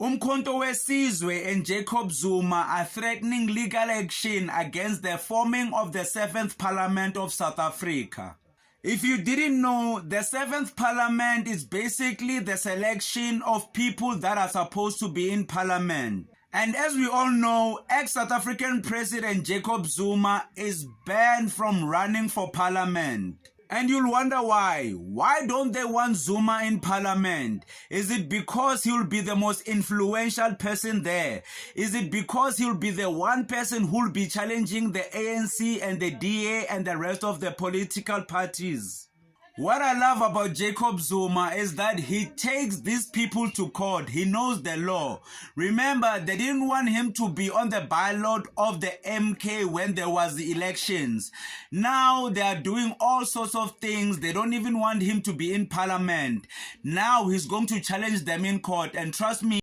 Umkhonto weSizwe and Jacob Zuma are threatening legal action against the forming of the 7th Parliament of South Africa. If you didn't know, the 7th Parliament is basically the selection of people that are supposed to be in Parliament. And as we all know, ex-South African President Jacob Zuma is banned from running for Parliament. And you'll wonder why. Why don't they want Zuma in Parliament? Is it because he'll be the most influential person there? Is it because he'll be the one person who'll be challenging the ANC and the DA and the rest of the political parties? What I love about Jacob Zuma is that he takes these people to court. He knows the law. Remember, they didn't want him to be on the ballot of the MK when there was the elections. Now they are doing all sorts of things. They don't even want him to be in Parliament. Now he's going to challenge them in court, and trust me,